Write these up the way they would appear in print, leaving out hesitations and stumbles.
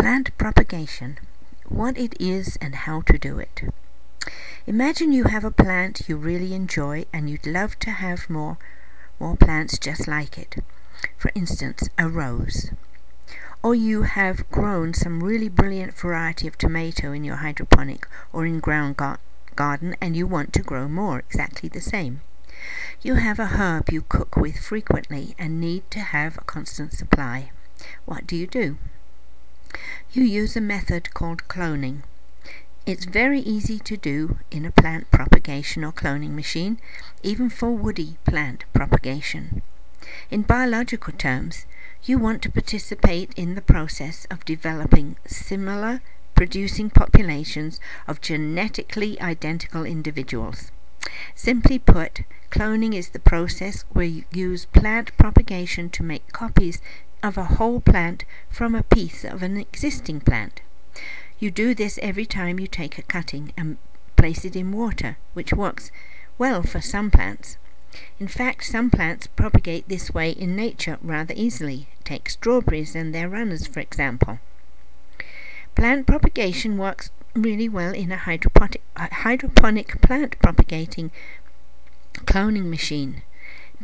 Plant propagation, what it is and how to do it. Imagine you have a plant you really enjoy and you'd love to have more plants just like it. For instance, a rose. Or you have grown some really brilliant variety of tomato in your hydroponic or in ground garden and you want to grow more exactly the same. You have a herb you cook with frequently and need to have a constant supply. What do? You use a method called cloning. It's very easy to do in a plant propagation or cloning machine, even for woody plant propagation. In biological terms, you want to participate in the process of developing similar producing populations of genetically identical individuals. Simply put, cloning is the process where you use plant propagation to make copies of a whole plant from a piece of an existing plant. You do this every time you take a cutting and place it in water, which works well for some plants. In fact, some plants propagate this way in nature rather easily. Take strawberries and their runners, for example. Plant propagation works really well in a hydroponic plant propagating cloning machine.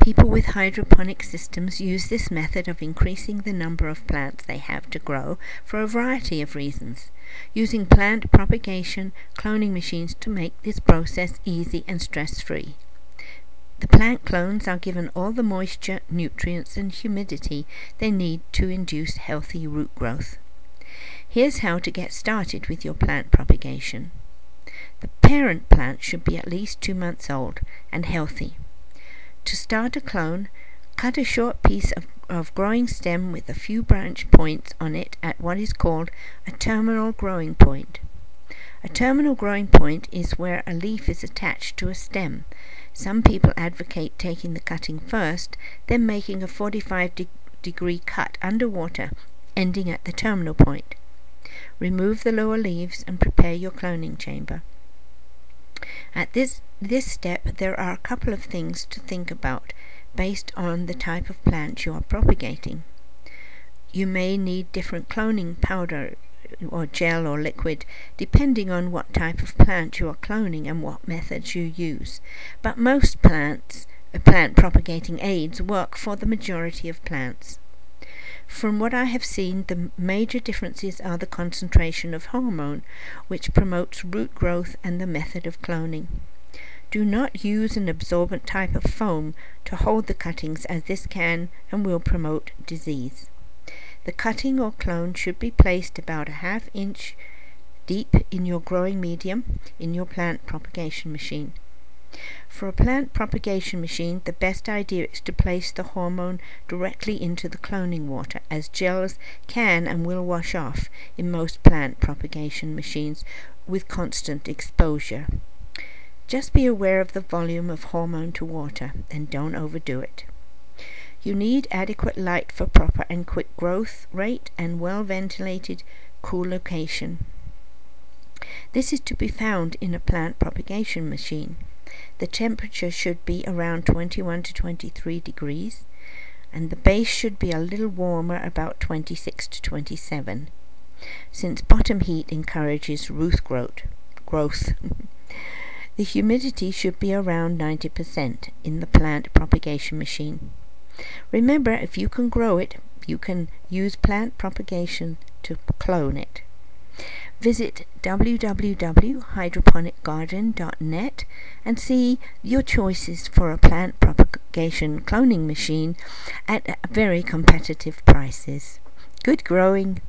People with hydroponic systems use this method of increasing the number of plants they have to grow for a variety of reasons, using plant propagation cloning machines to make this process easy and stress-free. The plant clones are given all the moisture, nutrients and humidity they need to induce healthy root growth. Here's how to get started with your plant propagation. The parent plant should be at least 2 months old and healthy. To start a clone, cut a short piece of growing stem with a few branch points on it at what is called a terminal growing point. A terminal growing point is where a leaf is attached to a stem. Some people advocate taking the cutting first, then making a 45-degree cut underwater, ending at the terminal point. Remove the lower leaves and prepare your cloning chamber. At this step, there are a couple of things to think about based on the type of plant you are propagating. You may need different cloning powder or gel or liquid depending on what type of plant you are cloning and what methods you use. But most plant propagating aids work for the majority of plants. From what I have seen, the major differences are the concentration of hormone, which promotes root growth, and the method of cloning. Do not use an absorbent type of foam to hold the cuttings, as this can and will promote disease. The cutting or clone should be placed about a ½ inch deep in your growing medium in your plant propagation machine. For a plant propagation machine, the best idea is to place the hormone directly into the cloning water, as gels can and will wash off in most plant propagation machines with constant exposure. Just be aware of the volume of hormone to water and don't overdo it. You need adequate light for proper and quick growth rate and well-ventilated, cool location. This is to be found in a plant propagation machine. The temperature should be around 21 to 23 degrees, and the base should be a little warmer, about 26 to 27, since bottom heat encourages root growth. The humidity should be around 90% in the plant propagation machine. Remember, if you can grow it, you can use plant propagation to clone it. Visit www.hydroponicgarden.net and see your choices for a plant propagation cloning machine at very competitive prices. Good growing!